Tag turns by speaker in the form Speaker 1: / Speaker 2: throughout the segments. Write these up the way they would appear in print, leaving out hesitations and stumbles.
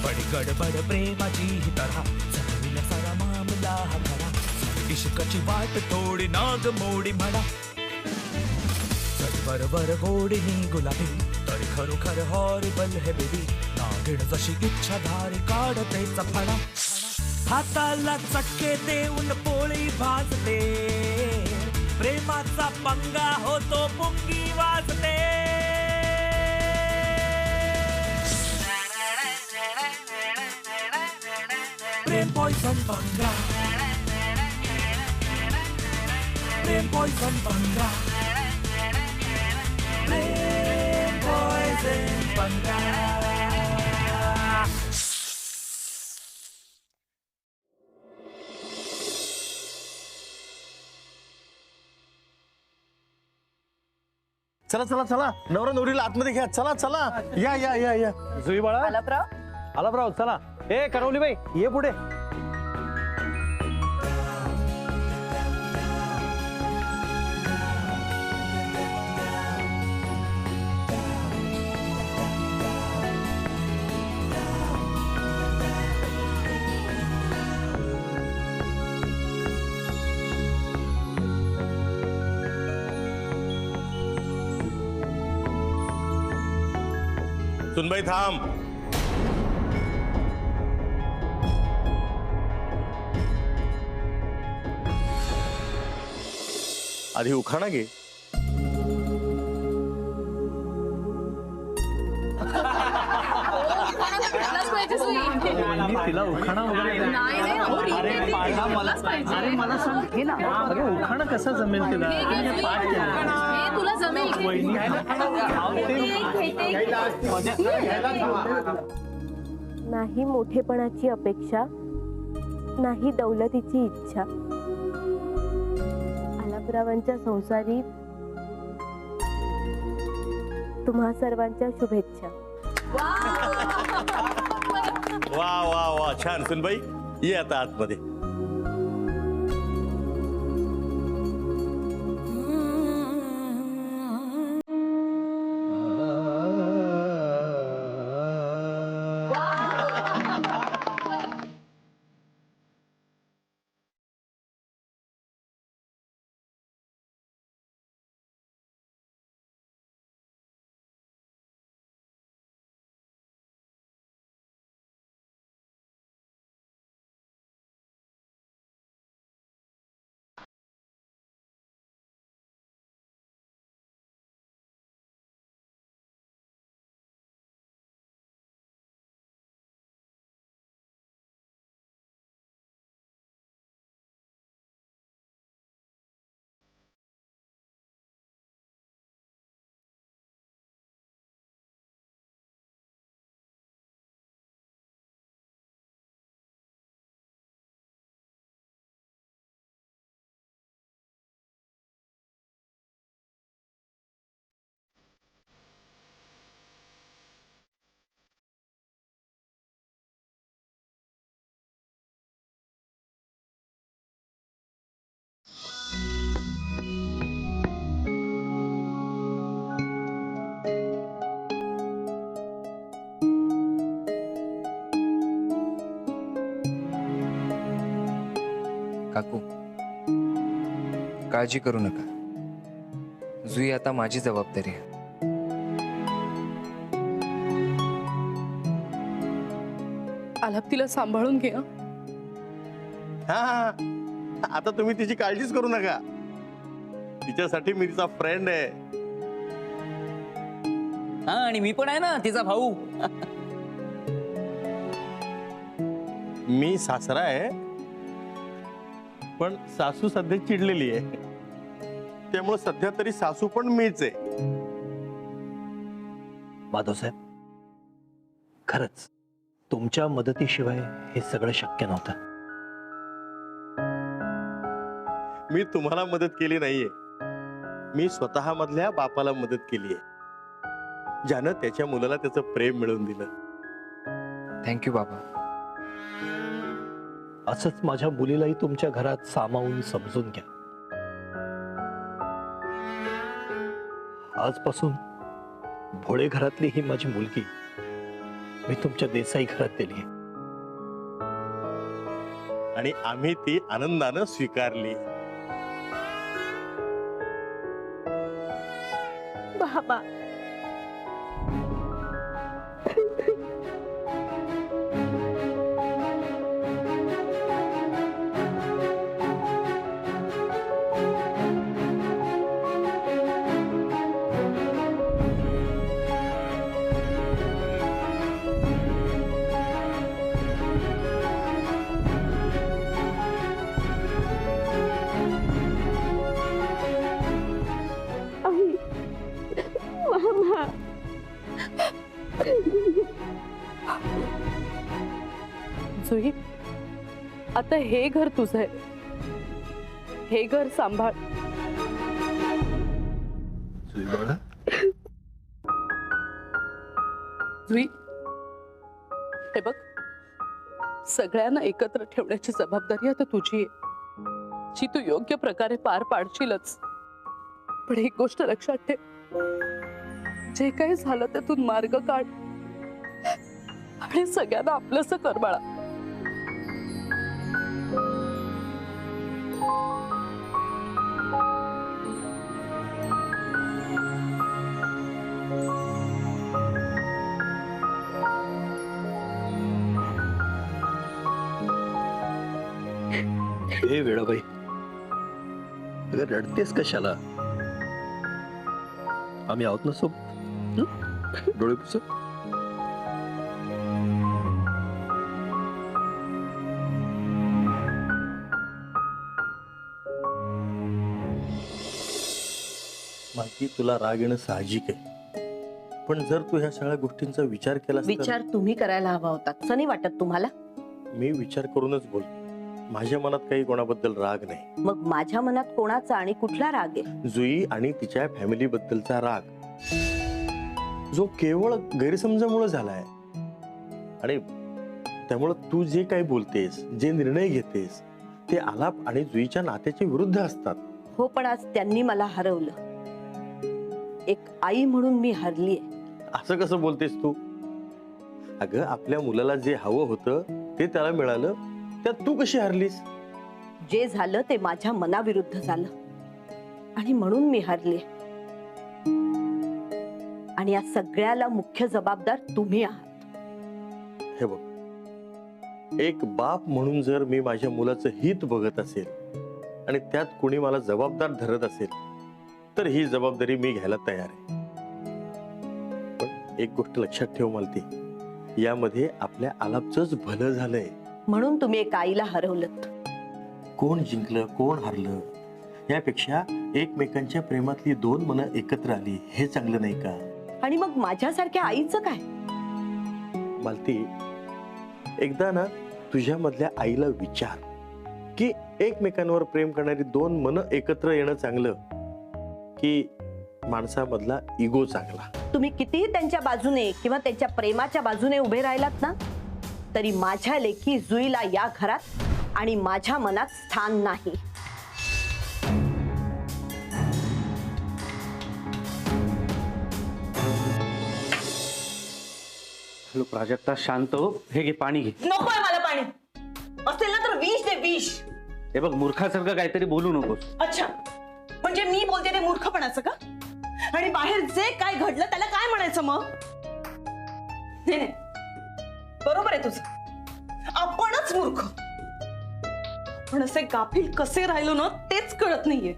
Speaker 1: बडी गडबड प्रेमाची ही तऱ्हा चढविला सारा मामला हा खरा इश्काची वाट थोडी नाग मोडी म्हणा बरोबर गोडीनी गुलाबी तरी खरोखर हॉरिबल हे बेबी नागिण जशी इच्छाधारी काढते चफणा हाताला चटके देऊन पोळी भाजते प्रेमाचा पंगा होतो पुंगी वाजते प्रेम पॉइझन पंगा प्रेम पॉइझन पंगा प्रेम पॉइझन पंगा
Speaker 2: चला चला चला नवरा नवरीला आतमध्ये घ्या चला चला या या या या
Speaker 3: जुई बाळा आलापराव चला ए करवली बाई ये पुढे
Speaker 2: सुनबाई थांब आधी उखाणा घे
Speaker 3: तिला उखाणा वगैरे अरे मला सांग हे ना अरे उखाणा कसा जमेल तिला पाठ
Speaker 4: तुला जमेल
Speaker 5: नाही मोठेपणाची अपेक्षा नाही दौलतीची इच्छा आलापरावांच्या संसारी तुम्हा सर्वांच्या शुभेच्छा
Speaker 2: वा वा वा छान सुनबाई ये आता आतमध्ये
Speaker 6: काकू काळजी करू नका जुई आता माझी जबाबदारी आहे
Speaker 4: आलाप तिला सांभाळून घे
Speaker 2: हा हा आता तुम्ही तिची काळजीच करू नका तिच्यासाठी मी तिचा फ्रेंड आहे
Speaker 7: हा आणि मी पण आहे ना तिचा भाऊ
Speaker 2: मी सासरा आहे पण सासू सध्या चिडलेली आहे त्यामुळे सध्या तरी सासू पण मीच आहे
Speaker 8: माधवसाहेब खरंच तुमच्या मदतीशिवाय हे सगळं शक्य नव्हतं
Speaker 2: मी तुम्हाला मदत केली नाहीये मी स्वतः मधल्या बापाला मदत केली आहे ज्यानं त्याच्या मुलाला त्याचं प्रेम मिळवून दिलं
Speaker 6: थँक्यू बाबा
Speaker 8: असंच माझ्या मुलीलाही तुमच्या घरात सामावून समजून घ्या आजपासून भोळे घरातली ही माझी मुलगी मी तुमच्या देसाई घरात दिली
Speaker 2: आणि आम्ही ती आनंदानं स्वीकारली.
Speaker 5: बाबा
Speaker 4: जुई, आता हे घर तुझं आहे. हे घर सांभाळ. जुई, हे बघ, सगळ्यांना एकत्र ठेवण्याची जबाबदारी आता तुझी आहे, जी तू योग्य प्रकारे पार पाडशीलच. पण एक गोष्ट लक्षात ठेव, जे काही झालं त्यातून मार्ग काढ आणि सगळ्यांना आपलंसं कर बाळा.
Speaker 8: हे वेळाबाई, अगं रडतेस कशाला? आम्ही आहोत ना सोबत. डोळे पुस.
Speaker 2: माहिती तुला राग येणं साहजिक आहे, पण जर तू ह्या सगळ्या गोष्टींचा विचार केलास तर
Speaker 9: विचार तुम्ही करायला हवा होता, असं नाही वाटत तुम्हाला?
Speaker 2: मी विचार करूनच बोलतो. माझ्या मनात काही कोणाबद्दल राग नाही.
Speaker 9: मग माझ्या मनात कोणाचा आणि कुठला राग आहे?
Speaker 2: जुई आणि तिच्या फॅमिली बद्दलचा राग, जो केवळ गैरसमजामुळे झालाय. आणि त्यामुळे तू जे काही बोलतेस, जे निर्णय घेतेस, ते आलाप आणि जुईच्या नात्याच्या विरुद्ध असतात.
Speaker 9: हो, पण आज त्यांनी मला हरवलं. एक आई म्हणून मी हरलीये.
Speaker 2: असं कसं बोलतेस तू? अगं, आपल्या मुलाला जे हवं होतं ते त्याला मिळालं, त्यात तू कशी हरलीस?
Speaker 9: जे झालं ते माझ्या मनाविरुद्ध झालं आणि म्हणून मी हरले. आणि या सगळ्याला मुख्य जबाबदार तुम्ही आहात.
Speaker 2: हे बघ, एक बाप म्हणून जर मी माझ्या मुलाचं हित बघत असेल आणि त्यात कोणी मला जबाबदार धरत असेल तर ही जबाबदारी मी घ्यायला तयार आहे. पण एक गोष्ट लक्षात ठेव मालती, यामध्ये आपल्या आलापचंच भलं झालंय.
Speaker 9: म्हणून तुम्ही एक आईला हरवलत.
Speaker 2: कोण जिंकलं कोण हरलं यापेक्षा एकमेकांच्या प्रेमातली दोन मनं एकत्र आली हे चांगलं नाही का?
Speaker 9: आणि मग माझ्यासारख्या आईचं काय?
Speaker 2: मालती, एकदा ना तुझ्या मधल्या आईला विचार की एकमेकांवर प्रेम करणारी दोन मनं एकत्र येणं चांगलं की माणसामधला इगो चांगला?
Speaker 9: तुम्ही कितीही त्यांच्या बाजूने किंवा त्यांच्या प्रेमाच्या बाजूने उभे राहिलात ना, तरी माझ्या लेकी जुईला या घरात आणि माझ्या मनात स्थान नाही.
Speaker 3: प्राजक्ता, शांत हो. हे घे पाणी घे.
Speaker 9: नकोय मला पाणी. असेल ना तर विष दे, विष.
Speaker 3: हे बघ, मूर्खासारखं काहीतरी बोलू नकोस.
Speaker 9: अच्छा, म्हणजे मी बोलते ते मूर्खपणाचं का? आणि बाहेर जे काय घडलं त्याला काय म्हणायचं मग? नाही नाही, बरोबर आहे तुझं. आपणच मूर्ख. पण असे गाफील कसे राहिलो ना तेच कळत नाहीये.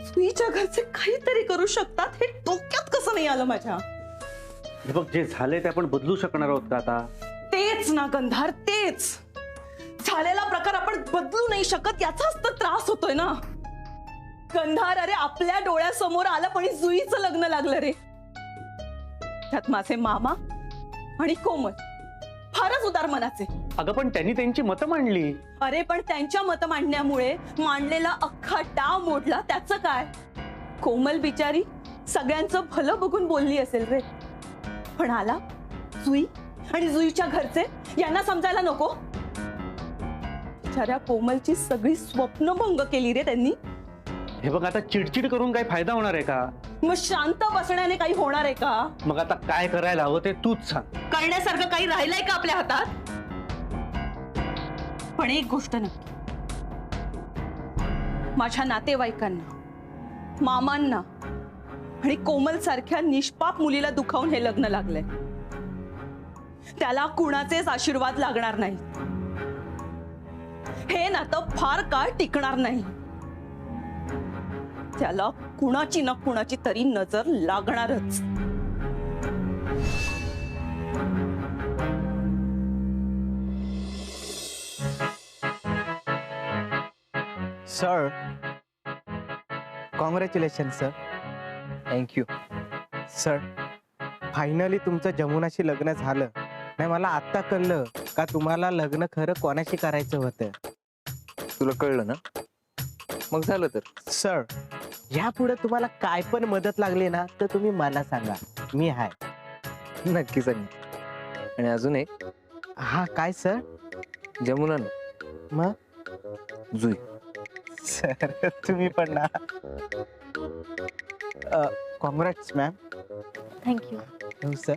Speaker 9: स्त्रीच्या घरचे काहीतरी करू शकतात हे डोक्यात कसं नाही आलं माझ्या?
Speaker 3: हे बघ, जे झाले ते आपण बदलू शकणार आहोत का आता?
Speaker 9: तेच ना गंधार, तेच. झालेला प्रकार आपण बदलू नाही शकत याचाच तर त्रास होतोय ना गंधार. अरे, आपल्या डोळ्यासमोर आलं पण जुईचं लग्न लागलं रे. त्यात माझे मामा आणि कोमल फारच उदार मनाचे.
Speaker 3: अगं, पण त्यांनी त्यांची मतं मांडली.
Speaker 9: अरे, पण त्यांच्या मतं मांडण्यामुळे मांडलेला अख्खा डाव मोडला. त्याचं काय? कोमल बिचारी सगळ्यांचं भलं बघून बोलली असेल रे. पण आला जुई आणि जुईच्या घरचे यांना समजायला नको? बिचाऱ्या कोमलची सगळी स्वप्न भंग केली रे त्यांनी.
Speaker 3: हे बघ, आता चिडचिड करून काही फायदा होणार आहे का?
Speaker 9: मग शांत बसण्याने काही होणार आहे का?
Speaker 3: मग आता काय करायला हवं ते तूच सांग.
Speaker 9: करण्यासारखं काही राहिलंय का आपल्या हातात? पण एक गोष्ट नक्की, माझ्या नातेवाईकांना, मामांना आणि कोमल सारख्या निष्पाप मुलीला दुखावून हे लग्न लागलंय. त्याला कुणाचेच आशीर्वाद लागणार नाही. हे नातं फार काळ टिकणार नाही. त्याला कुणाची ना कुणाची तरी नजर लागणारच.
Speaker 10: Sir, congratulation sir.
Speaker 6: Thank you.
Speaker 10: Sir, finally तुमचं जमुनाशी लग्न झालं. नाही, मला आत्ता कळलं का तुम्हाला लग्न खरं कोणाशी करायचं होतं.
Speaker 6: तुला कळलं ना? मग झालं तर.
Speaker 10: सर, यापुढे तुम्हाला काय पण मदत लागली ना तर तुम्ही मला सांगा, मी आहे.
Speaker 6: नक्की सांग. आणि अजून एक.
Speaker 10: हा, काय सर?
Speaker 6: जमुना ना,
Speaker 10: मग
Speaker 6: जुई.
Speaker 10: सर, तुम्ही पण ना. Congrats ma'am.
Speaker 5: थँक्यू.
Speaker 10: हो सर.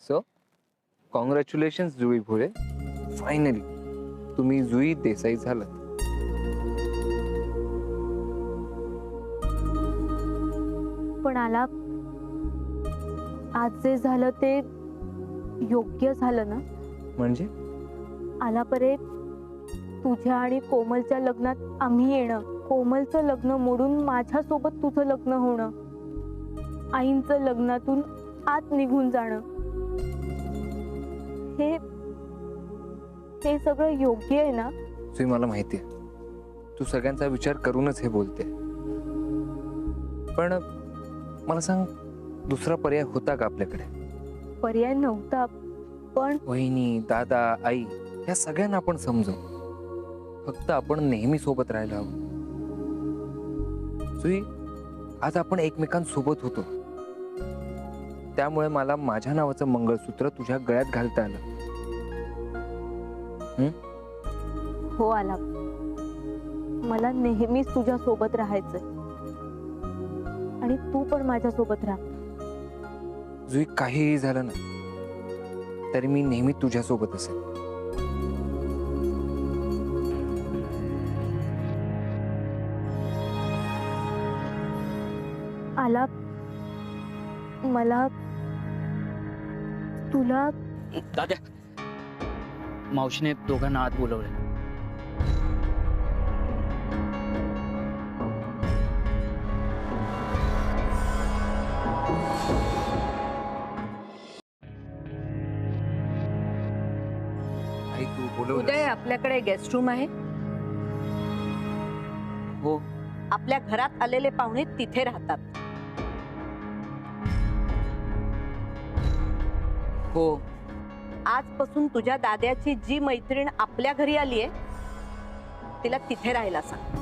Speaker 6: सो कॉंग्रॅच्युलेशन जुई भोळे. फायनली तुम्ही जुई देसाई झालात.
Speaker 5: पण आला, आज जे झालं ते योग्य झालं ना?
Speaker 6: म्हणजे
Speaker 5: आला परे, तुझ्या आणि कोमलच्या लग्नात आम्ही येणं, कोमलचं लग्न मोडून माझ्यासोबत तुझं लग्न होणं, आईंचं लग्नातून आत निघून जाणं, हे सगळं योग्य आहे ना?
Speaker 6: जुई, मला माहितीये तू सगळ्यांचा विचार करूनच हे बोलते. पण मला सांग, दुसरा पर्याय होता का आपल्याकडे?
Speaker 5: पर्याय नव्हता, पण
Speaker 6: वहिनी, दादा, आई या सगळ्यांना आपण समजू. फक्त आपण नेहमी सोबत राहायला हवं. जुई, आज आपण एकमेकांसोबत होतो, त्यामुळे मला माझ्या नावाचं मंगळसूत्र तुझ्या गळ्यात घालता आलं.
Speaker 5: हो आला, मला नेहमीच तुझ्या सोबत राहायचंय आणि तू पण माझ्या सोबत राहा.
Speaker 6: जुई, काहीही झालं ना तरी मी नेहमी तुझ्या सोबत असेल.
Speaker 5: आला, मला तुला
Speaker 7: दादा, मावशीने दोघांना आत बोलवले.
Speaker 6: आई, तू बोलवलं?
Speaker 4: उदय, आपल्याकडे गेस्ट रूम आहे.
Speaker 6: हो.
Speaker 4: आपल्या घरात आलेले पाहुणे तिथे राहतात.
Speaker 6: हो.
Speaker 4: आजपासून तुझ्या दाद्याची जी मैत्रीण आपल्या घरी आलीये तिला तिथे राहायला सांग.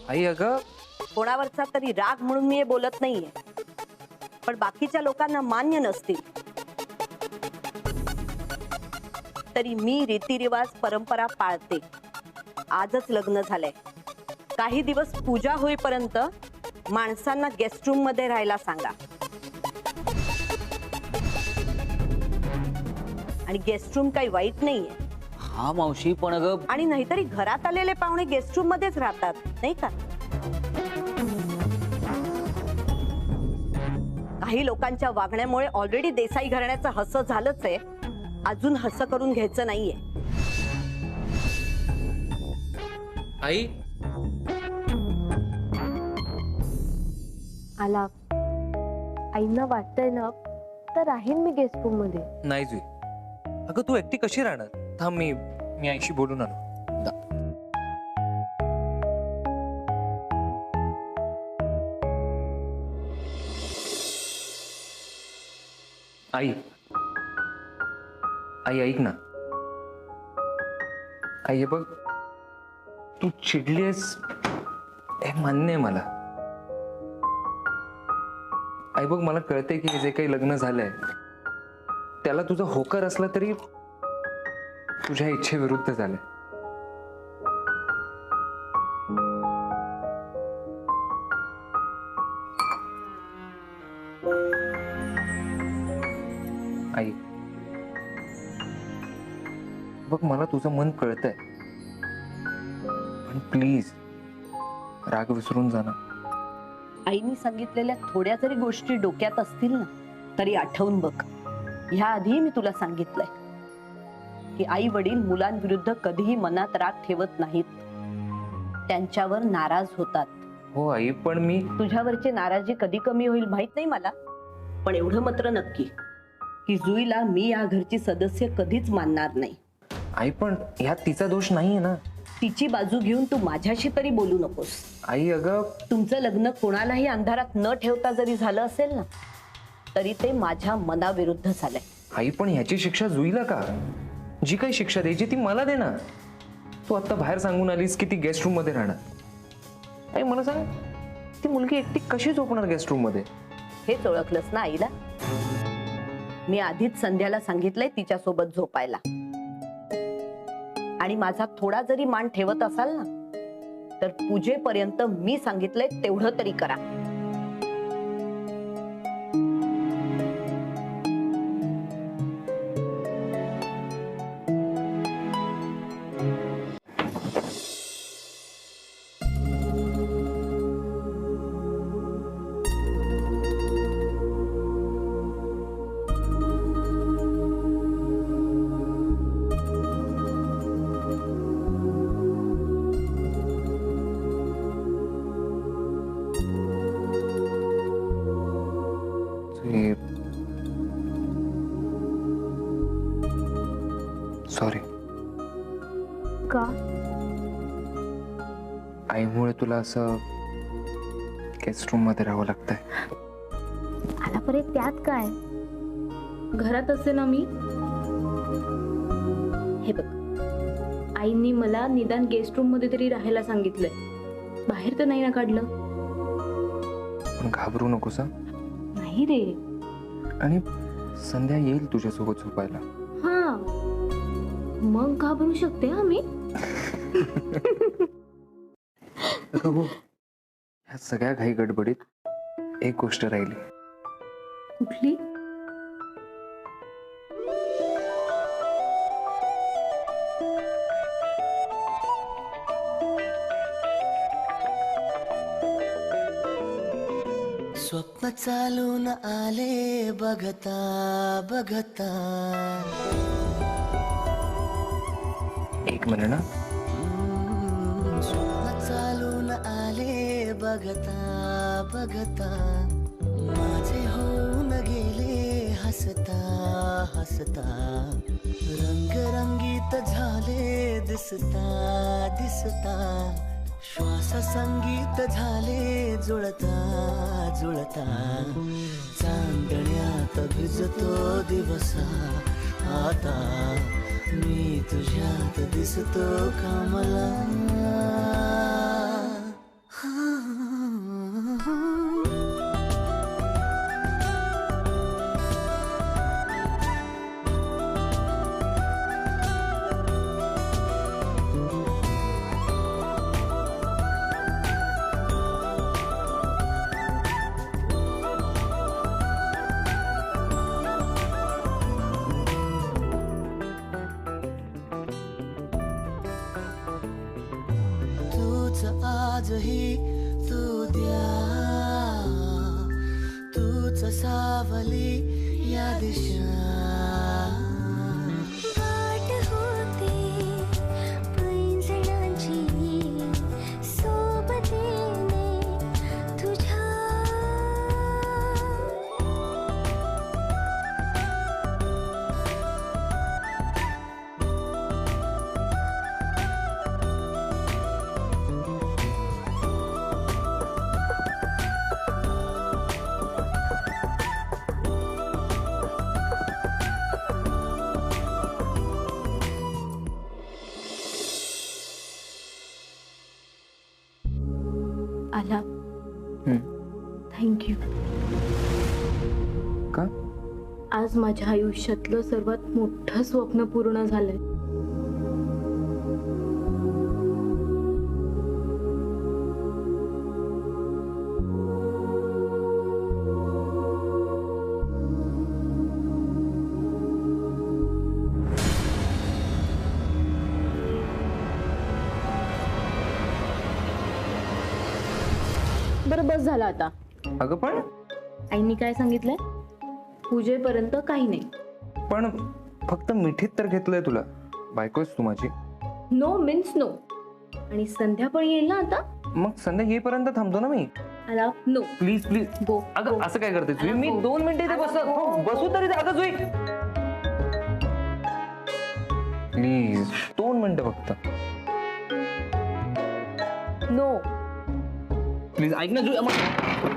Speaker 6: आई, अगं
Speaker 4: कोणावरचा तरी राग म्हणून मी हे बोलत नाहीये, पण बाकीच्या लोकांना मान्य नसतील तरी मी रीतिरिवाज, परंपरा पाळते. आजच लग्न झालंय, काही दिवस पूजा होईपर्यंत माणसांना गेस्ट रूम मध्ये राहायला सांगा. आणि गेस्ट रूम काही वाईट नाहीये.
Speaker 7: हा मावशी, पण अगं,
Speaker 4: आणि नाहीतरी घरात आलेले पाहुणे गेस्ट रूम मध्येच राहतात, नाही का? काही लोकांच्या वागण्यामुळे ऑलरेडी देसाई घराण्याचं हसं झालंच आहे, अजून हसं करून घ्यायचं नाहीये.
Speaker 6: आई,
Speaker 5: आला, आईंना वाटतंय ना तर राहीन मी गेस्ट रूम मध्ये.
Speaker 6: नाही जुई, अगं तू एकटी कशी राहणार? थांब, मी आईशी बोलून आलो. आई, आई ऐक ना. आई, हे बघ, तू चिडलीस हे मान्य आहे मला, आई बघ, मला कळतंय की हे जे काही लग्न झालंय त्याला तुझा होकार असला तरी तुझ्या इच्छेविरुद्ध झालंय. आई बघ, मला तुझं मन कळतंय, पण प्लीज राग विसरून जा ना.
Speaker 11: आईने सांगितलेल्या थोड्या जरी गोष्टी डोक्यात असतील ना तरी आठवून बघ. ह्या आधी मी तुला सांगितलंय की आई वडील मुलांविरुद्ध कधीही मनात राग ठेवत नाहीत, त्यांच्यावर नाराज होतात.
Speaker 6: हो आई, पण मी
Speaker 11: तुझ्यावरची नाराजी कधी कमी होईल माहित नाही मला, पण एवढं मात्र नक्की की जुईला मी या घरची सदस्य कधीच मानणार नाही.
Speaker 6: आई, पण ह्यात तिचा दोष नाहीये ना.
Speaker 11: तिची बाजू घेऊन तू माझ्याशी तरी बोलू नकोस.
Speaker 6: आई अगं,
Speaker 11: तुमचं लग्न कोणालाही अंधारात न ठेवता जरी झालं असेल ना तरी ते माझ्या मनाविरुद्ध झालंय.
Speaker 6: आई पण ह्याची शिक्षा जुईला का? जी काही शिक्षा द्यायची ती मला दे ना. तू आता बाहेर सांगून आलीस की ती गेस्ट रूम मध्ये राहणार. आई मला सांग, ती मुलगी एकटी कशी झोपणार गेस्ट रूम मध्ये?
Speaker 11: हेच ओळखलंस ना आईला? मी आधीच संध्याला सांगितलंय तिच्यासोबत झोपायला. आणि माझा थोडा जरी मान ठेवत असाल ना तर पूजेपर्यंत मी सांगितलंय तेवढं तरी करा.
Speaker 6: सॉरी.
Speaker 5: का?
Speaker 6: आईमुळे तुला असं गेस्ट रूम मध्ये राहावं लागतंय.
Speaker 5: आला परत त्यात काय? घरात असे ना मी. हे बघ, आईनी मला निदान गेस्ट रूम मध्ये तरी राहायला सांगितलंय, बाहेर तर नाही ना काढलं.
Speaker 6: पण घाबरू नकोस.
Speaker 5: नाही रे.
Speaker 6: आणि संध्या येईल तुझ्यासोबत झोपायला.
Speaker 5: हा, मग घाबरू शकते हा मी.
Speaker 6: ह्या सगळ्या घाई गडबडीत एक गोष्ट राहिली.
Speaker 5: कुठली?
Speaker 1: स्वप्न चालून आले बघता बघता.
Speaker 6: एक मिनिट ना.
Speaker 1: स्वप्न चालून आले बघता बघता. माझे होऊन गेले हसता हसता. रंगरंगीत झाले दिसता दिसता. श्वास संगीत झाले जुळता जुळता. चांदण्यात भिजतो दिवसा आता. मी तुझ्यात दिसतो कमला. आजही तू द्या. तूच सावली या दिशा.
Speaker 12: वाट होती पैंजणाची सोबतीने तुझ्या.
Speaker 5: आला. थँक्यू.
Speaker 6: का?
Speaker 5: आज माझ्या आयुष्यातलं सर्वात मोठं स्वप्न पूर्ण झालंय. बरं बस झालं आता.
Speaker 6: अगं पण
Speaker 5: आईनी काय सांगितलंय? पूजेपर्यंत काही नाही.
Speaker 6: पण फक्त मिठीत तर घेतलंय तुला. बायकोच तू माझी.
Speaker 5: No means no. आणि संध्या पण येईल ना आता.
Speaker 6: मग संध्या येईपर्यंत थांबतो ना मी.
Speaker 5: आला नो.
Speaker 6: Please please.
Speaker 5: गो.
Speaker 6: अगं असं काय करते जुई? मी 2 मिनिटं इथे बसू तरी अगं जुई प्लीज 2 मिनिटं फक्त.
Speaker 5: नो.
Speaker 6: प्लीज ऐक ना जुई.